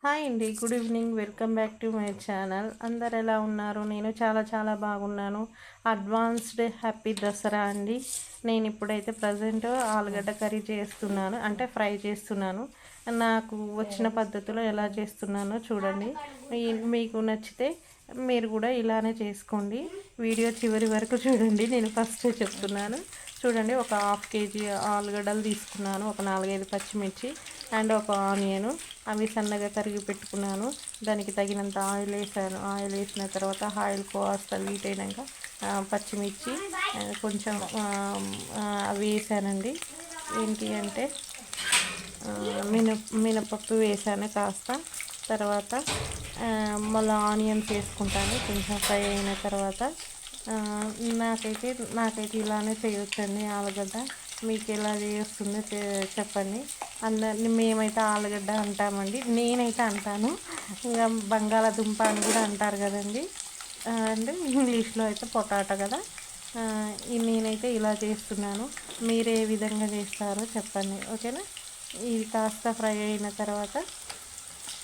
Hi అండి, good evening. Welcome back to my channel. అందరు ఎలా ఉన్నారు? నేను చాలా చాలా బాగున్నాను. అడ్వాన్స్డ్ హ్యాపీ దసరా అండి. నేను ఇప్పుడైతే ప్రజెంట్ ఆలుగడ్డ కర్రీ చేస్తున్నాను, అంటే ఫ్రై చేస్తున్నాను. నాకు వచ్చిన పద్ధతిలో ఎలా చేస్తున్నానో చూడండి. మీకు నచ్చితే మీరు కూడా ఇలానే చేసుకోండి. వీడియో చివరి వరకు చూడండి. నేను ఫస్ట్ చెప్తున్నాను చూడండి. ఒక హాఫ్ కేజీ ఆలుగడ్డలు తీసుకున్నాను, ఒక 4-5 పచ్చిమిర్చి అండ్ ఒక ఆనియను. అవి సన్నగా తరిగి పెట్టుకున్నాను. దానికి తగినంత ఆయిల్ వేసాను. ఆయిల్ వేసిన తర్వాత ఆయిల్ కాస్త హీట్ అయినాక పచ్చిమిర్చి కొంచెం అవి వేసానండి. ఏంటి అంటే మినపప్పు వేసాను కాస్త. తర్వాత మళ్ళీ ఆనియన్స్ వేసుకుంటాను కొంచెం ఫ్రై అయిన తర్వాత. నాకైతే ఇలానే చేయొచ్చండి ఆలుగడ్డ. మీకు ఎలా చేస్తుందో చెప్పండి. మేమైతే ఆలుగడ్డ అంటామండి, నేనైతే అంటాను. ఇంకా బంగాళాదుంప అని కూడా అంటారు కదండి, అంటే ఇంగ్లీష్లో అయితే పొటాటో కదా. నేనైతే ఇలా చేస్తున్నాను. మీరు ఏ విధంగా చేస్తారో చెప్పండి, ఓకేనా. ఇది కాస్త ఫ్రై అయిన తర్వాత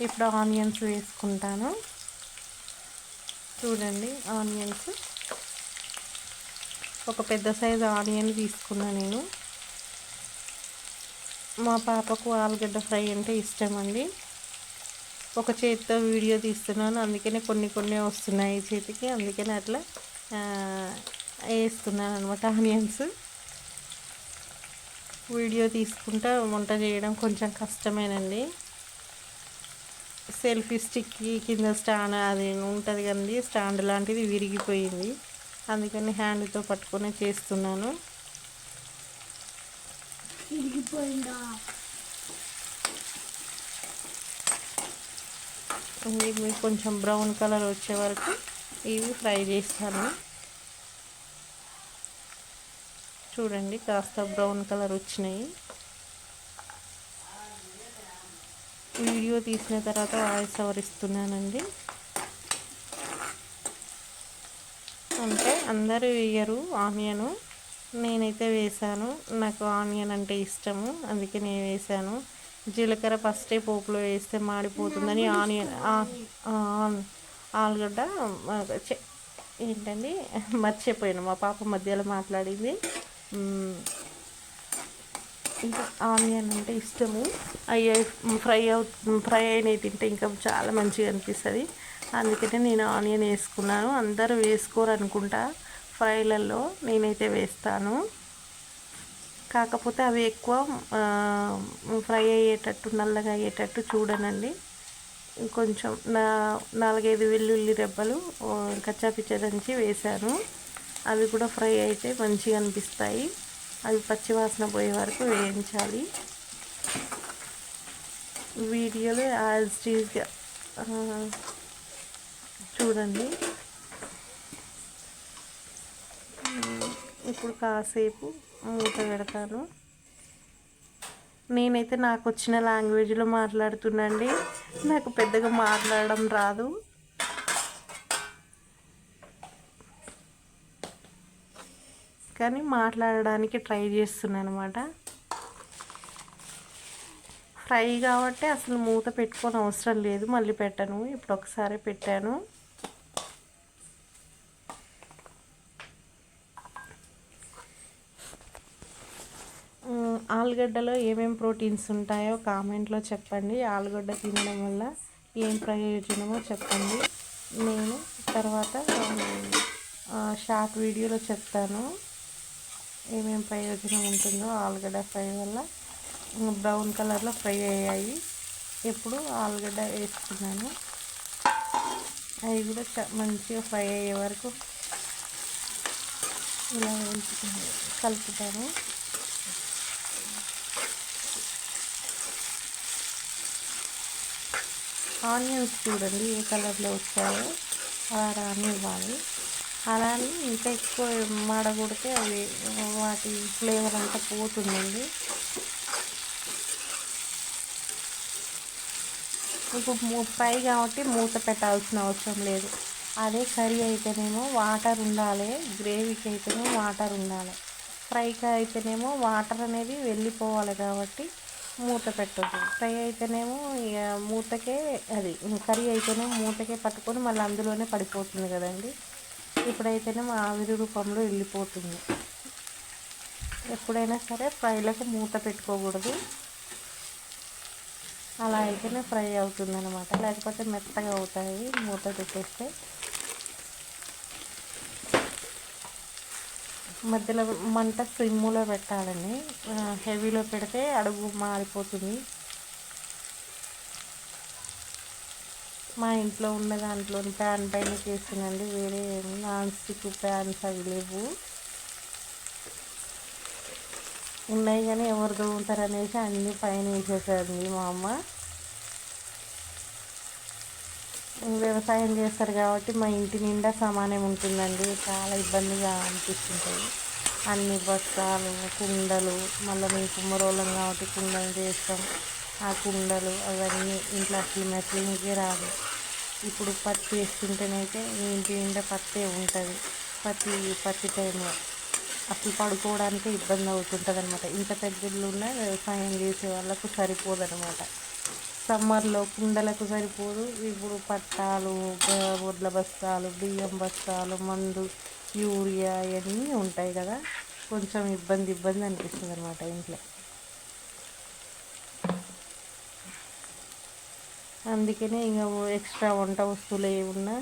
ఇప్పుడు ఆనియన్స్ వేసుకుంటాను. చూడండి, ఆనియన్స్ ఒక పెద్ద సైజు ఆనియన్ తీసుకున్నా నేను. మా పాపకు ఆలుగడ్డ ఫ్రై అంటే ఇష్టం అండి. ఒక చేతితో వీడియో తీస్తున్నాను, అందుకనే కొన్ని వస్తున్నాయి చేతికి, అందుకనే అట్లా వేస్తున్నాను అనమాట ఆనియన్స్. వీడియో తీసుకుంటా వంట చేయడం కొంచెం కష్టమేనండి. సెల్ఫీ స్టిక్కి కింద స్టాండ్ అది ఉంటుంది కదండి, స్టాండ్ లాంటిది విరిగిపోయింది, అందుకని హ్యాండ్తో పట్టుకొని చేస్తున్నాను. ఇవి కొంచెం బ్రౌన్ కలర్ వచ్చే వరకు ఇవి ఫ్రై చేస్తాను. చూడండి, కాస్త బ్రౌన్ కలర్ వచ్చినాయి. వీడియో తీసిన తర్వాత వాయిస్ ఓవర్ ఇస్తున్నానండి. అంటే అందరూ వేయరు ఆనియను, నేనైతే వేసాను. నాకు ఆనియన్ అంటే ఇష్టము, అందుకే నేను వేసాను. జీలకర్ర ఫస్టే పోపులో వేస్తే మాడిపోతుందని ఆలుగడ్డ ఏంటండి మర్చిపోయాను, మా పాప మధ్యలో మాట్లాడింది. ఇంకా ఆనియన్ అంటే ఇష్టము. అయ్యే ఫ్రై అయినవి తింటే ఇంకా చాలా మంచిగా అనిపిస్తుంది, అందుకనే నేను ఆనియన్ వేసుకున్నాను. అందరూ వేసుకోరు అనుకుంటా ఫ్రైలలో, నేనైతే వేస్తాను. కాకపోతే అవి ఎక్కువ ఫ్రై అయ్యేటట్టు, నల్లగా అయ్యేటట్టు చూడనండి. కొంచెం 4-5 వెల్లుల్లి రెబ్బలు కచ్చాపిచ్చా దంచి వేశాను. అవి కూడా ఫ్రై అయితే మంచిగా అనిపిస్తాయి. అవి పచ్చివాసన పోయే వరకు వేయించాలి. వీడియోలో యాజ్ టీజ్గా చూడండి. ఇప్పుడు కాసేపు మూత పెడతాను. నేనైతే నాకు వచ్చిన లాంగ్వేజ్లో మాట్లాడుతున్నాండి, నాకు పెద్దగా మాట్లాడడం రాదు. కానీ మాట్లాడడానికి ట్రై చేస్తున్నాను అనమాట. ఫ్రై కాబట్టి అసలు మూత పెట్టుకొని అవసరం లేదు, మళ్ళీ పెట్టను. ఇప్పుడు ఒకసారి పెట్టాను. ఆలుగడ్డలో ఏమేమి ప్రోటీన్స్ ఉంటాయో కామెంట్లో చెప్పండి. ఆలుగడ్డ తినడం వల్ల ఏం ప్రయోజనమో చెప్పండి. నేను తర్వాత షార్ట్ వీడియోలో చెప్తాను ఏమేమి ప్రయోజనం ఉంటుందో ఆలుగడ్డ ఫ్రై వల్ల. బ్రౌన్ కలర్లో ఫ్రై అయ్యాయి. ఇప్పుడు ఆలుగడ్డ వేసుకున్నాను, అవి కూడా మంచిగా ఫ్రై అయ్యే వరకు ఇలా కలుపుతాను. ఆనియన్స్ చూడండి ఏ కలర్లో వచ్చాయో అలా రానివ్వాలి. అలానే ఇంకా ఎక్కువ మాడగొడితే అవి వాటి ఫ్లేవర్ అంతా పోతుందండి. ఇప్పుడు ఫ్రై కాబట్టి మూత పెట్టాల్సిన అవసరం లేదు. అదే కర్రీ అయితేనేమో వాటర్ ఉండాలి, గ్రేవీకి అయితేనేమో వాటర్ ఉండాలి, ఫ్రైకి అయితేనేమో వాటర్ అనేది వెళ్ళిపోవాలి కాబట్టి మూత పెట్టొద్దు. ఫ్రై అయితేనేమో ఇక మూతకే అది కర్రీ అయితేనేమో మూతకే పట్టుకొని మళ్ళీ అందులోనే పడిపోతుంది కదండి. ఇప్పుడైతేనేమో ఆవిరి రూపంలో వెళ్ళిపోతుంది. ఎప్పుడైనా సరే ఫ్రైలకు మూత పెట్టుకోకూడదు. అలా అయితేనే ఫ్రై అవుతుంది అనమాట, లేకపోతే మెత్తగా అవుతాయి మూత పెట్టేస్తే. మధ్యలో మంట సిమ్ములో పెట్టాలండి, హెవీలో పెడితే అడుగు మారిపోతుంది. మా ఇంట్లో ఉన్న దాంట్లో ప్యాన్ పైన చేస్తున్నాండి, వేరే నాన్ స్టిక్ ప్యాన్స్ అవి లేవు. ఉన్నాయి కానీ ఎవరు తోముతారు అనేసి అన్నీ పైన వేసేసారండి మా అమ్మ. వ్యవసాయం చేస్తారు కాబట్టి మా ఇంటి నిండా సమానం ఉంటుందండి, చాలా ఇబ్బందిగా అనిపిస్తుంటుంది. అన్ని బస్తాలు కుండలు, మళ్ళీ మేము కుమ్మరోళ్ళం కాబట్టి కుండలు చేస్తాం. ఆ కుండలు అవన్నీ ఇంట్లో అసలు మెట్లకే రాదు. ఇప్పుడు పత్తి వేస్తుంటేనైతే ఇంటి నిండా పత్తే ఉంటుంది. పత్తి టైంలో అసలు పడుకోవడానికి ఇబ్బంది అవుతుంటుంది అనమాట. ఇంత పెద్ద ఇల్లు ఉన్న వ్యవసాయం చేసే వాళ్ళకు సరిపోదన్నమాట. సమ్మర్లో కుండలకు సరిపోదు. ఇప్పుడు పట్టాలు, వడ్ల బస్తాలు, బియ్యం బస్తాలు, మందు, యూరియా ఇవన్నీ ఉంటాయి కదా, కొంచెం ఇబ్బంది అనిపిస్తుంది అనమాట ఇంట్లో. అందుకనే ఇంకా ఎక్స్ట్రా వంట వస్తువులు ఏమున్నా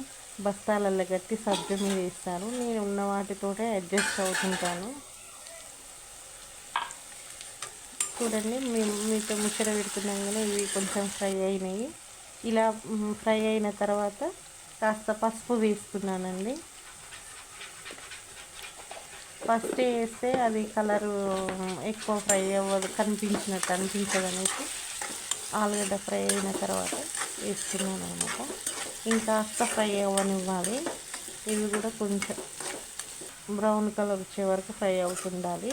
బస్తాలల్లో కట్టి సజ్జ మీద వేస్తాను. నేను ఉన్న వాటితోటే అడ్జస్ట్ అవుతుంటాను. చూడండి, మీతో ముచ్చట పెడుతున్నాం కానీ ఇవి కొంచెం ఫ్రై అయినాయి. ఇలా ఫ్రై అయిన తర్వాత కాస్త పసుపు వేసుకున్నానండి. ఫస్ట్ వేస్తే అది కలరు ఎక్కువ ఫ్రై అవ్వదు, కనిపించినట్టు అనిపించదు అనేసి ఆలుగడ్డ ఫ్రై అయిన తర్వాత వేసుకున్నాను అనమాట. ఇంకాస్త ఫ్రై అవ్వనివ్వాలి. ఇవి కూడా కొంచెం బ్రౌన్ కలర్ వచ్చే వరకు ఫ్రై అవుతుండాలి.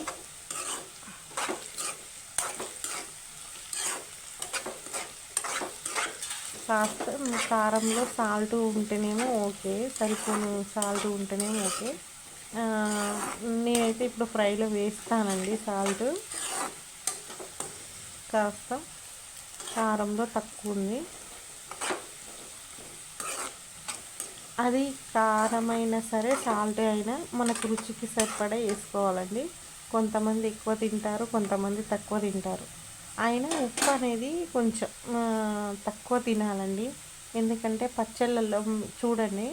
కాస్త కారంలో సాల్ట్ ఉంటేనేమో ఓకే, సరిపోను సాల్ట్ ఉంటేనేమో ఓకే. నేనైతే ఇప్పుడు ఫ్రైలో వేస్తానండి సాల్ట్. కాస్త కారంలో తక్కువ ఉంది. అది కారమైనా సరే సాల్ట్ అయినా మనకు రుచికి సరిపడా వేసుకోవాలండి. కొంతమంది ఎక్కువ తింటారు, కొంతమంది తక్కువ తింటారు. అయినా ఉప్పు అనేది కొంచెం తక్కువ తినాలండి. ఎందుకంటే పచ్చళ్ళల్లో చూడండి,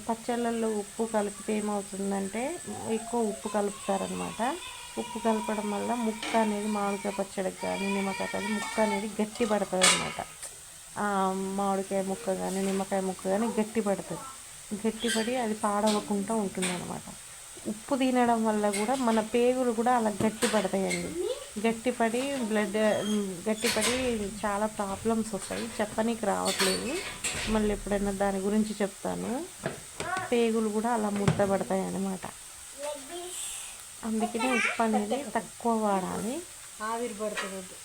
పచ్చళ్ళల్లో ఉప్పు కలిపితే ఏమవుతుందంటే ఎక్కువ ఉప్పు కలుపుతారనమాట. ఉప్పు కలపడం వల్ల ముక్క అనేది మామిడికాయ పచ్చడికి కానీ నిమ్మకాయ కానీ ముక్క అనేది గట్టి పడుతుంది అనమాట. మామిడికాయ ముక్క కానీ నిమ్మకాయ ముక్క కానీ గట్టిపడి అది పాడవకుండా ఉంటుంది అనమాట. ఉప్పు తినడం వల్ల కూడా మన పేగులు కూడా అలా గట్టిపడతాయండి. గట్టిపడి చాలా ప్రాబ్లమ్స్ వస్తాయి, చెప్పనీకి రావట్లేదు. మళ్ళీ ఎప్పుడైనా దాని గురించి చెప్తాను. పేగులు కూడా అలా ముద్దపడతాయి అన్నమాట. అందుకనే ఉప్పు అనేది తక్కువ వాడాలి. ఆవిరి పడుతుంది.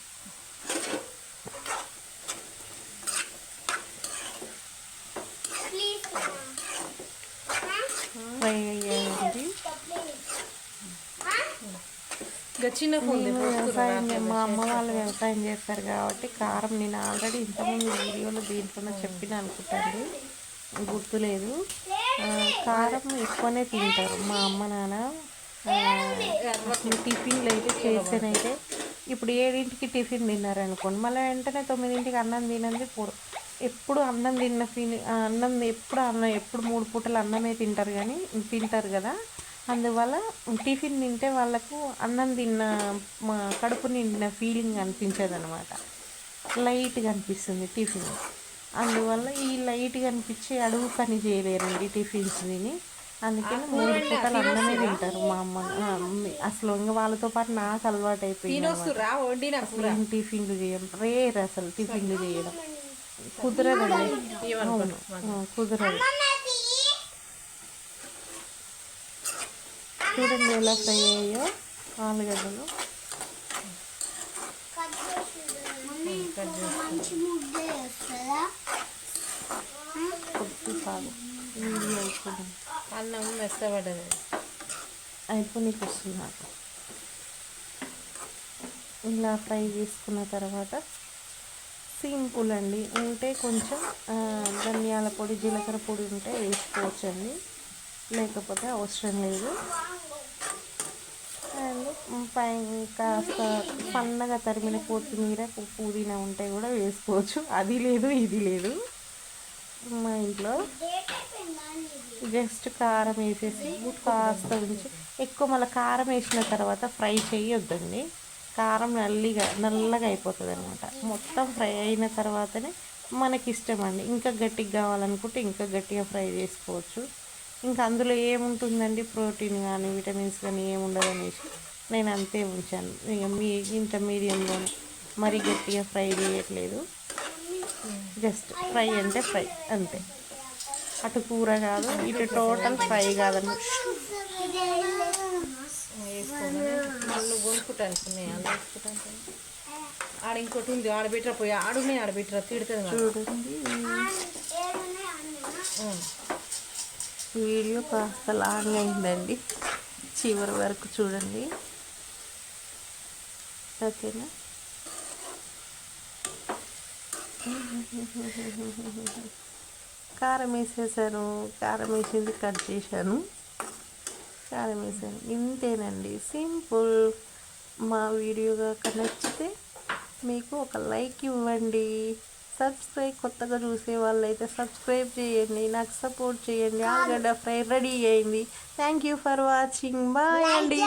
ఫ్రై అయ్యేది. మా అమ్మ వాళ్ళు వ్యవసాయం చేస్తారు కాబట్టి కారం నేను ఆల్రెడీ ఇంతకుముందు వీడియోలో దీంట్లోనే చెప్పిన అనుకుంటాను, గుర్తులేదు. కారం ఎక్కువనే తింటారు మా అమ్మ నాన్న. టిఫిన్లు అయితే చేస్తేనైతే ఇప్పుడు 7ంటికి టిఫిన్ తిన్నారనుకోండి, మళ్ళీ వెంటనే 9ంటికి అన్నం తినండి. ఎప్పుడు అన్నం తిన్న ఎప్పుడు 3 పూటలు అన్నమే తింటారు కదా. అందువల్ల టిఫిన్ తింటే వాళ్ళకు అన్నం తిన్న కడుపు నిండిన ఫీలింగ్ అనిపించదు అనమాట, లైట్గా అనిపిస్తుంది టిఫిన్. అందువల్ల ఈ లైట్గా అనిపించి అడుగు పని చేయలేరండి టిఫిన్స్ తిని. అందుకని 3 పూటలు అన్నమే తింటారు మా అమ్మ. అసలు ఇంకా వాళ్ళతో పాటు నాకు అలవాటు అయిపోయింది. ఏం టిఫిన్లు చేయం, రేర్ అసలు టిఫిన్లు చేయడం కుదరదండి. అవును, కుదరదు. చూడండి ఎలా ఫ్రై అయ్యో ఆలుగడ్డలు. కొద్దిసార్లు వీడియో అయిపోయింది, అన్నం మెత్తబడ్డది అయిపోయి వస్తుంది నాకు. ఇలా ఫ్రై చేసుకున్న తర్వాత సింపుల్ అండి. ఉంటే కొంచెం ధనియాల పొడి జీలకర్ర పొడి ఉంటే వేసుకోవచ్చండి, లేకపోతే అవసరం లేదు. అండ్ పైన కాస్త సన్నగా తరిమిన కొత్తిమీర పుదీనా ఉంటే కూడా వేసుకోవచ్చు. అది లేదు ఇది లేదు మా ఇంట్లో. జస్ట్ కారం వేసేసి కాస్త ఉంచి ఎక్కువ మళ్ళీ కారం వేసిన తర్వాత ఫ్రై చేయొద్దండి. కారం నల్లగా అయిపోతుంది అనమాట. మొత్తం ఫ్రై అయిన తర్వాతనే మనకి ఇష్టం అండి. ఇంకా గట్టిగా కావాలనుకుంటే ఇంకా గట్టిగా ఫ్రై చేసుకోవచ్చు. ఇంకా అందులో ఏముంటుందండి, ప్రోటీన్ కానీ విటమిన్స్ కానీ ఏముండదు అనేసి నేను అంతే ఉంచాను. ఇక ఇంత మీడియంలోనే, మరీ గట్టిగా ఫ్రై చేయట్లేదు. జస్ట్ ఫ్రై అంటే ఫ్రై అంతే. అటు కూర కాదు, ఇటు టోటల్ ఫ్రై కాదండి. మళ్ళీ కొనుక్కుంటా అనుకున్నాయి అలా వేసుకుంటా. ఆడ ఇంకోటి ఉంది, ఆడబెట్టరా పోయి ఆడున్నాయి, ఆడబెట్టరా తిడుతుంది. చూడండి, వీడియో కాస్త లాంగ్ అయిందండి, చివరి వరకు చూడండి. ఓకేనా? కారం వేసేసాను, కారం వేసింది కట్ చేశాను, కారం వేసాను. ఇంతేనండి, సింపుల్. మా వీడియో కనుక నచ్చితే మీకు ఒక లైక్ ఇవ్వండి. కొత్తగా చూసే వాళ్ళైతే సబ్స్క్రైబ్ చేయండి, నాకు సపోర్ట్ చేయండి. ఆలుగడ్డ ఫ్రై రెడీ అయింది. Thank you for watching. Bye అండి.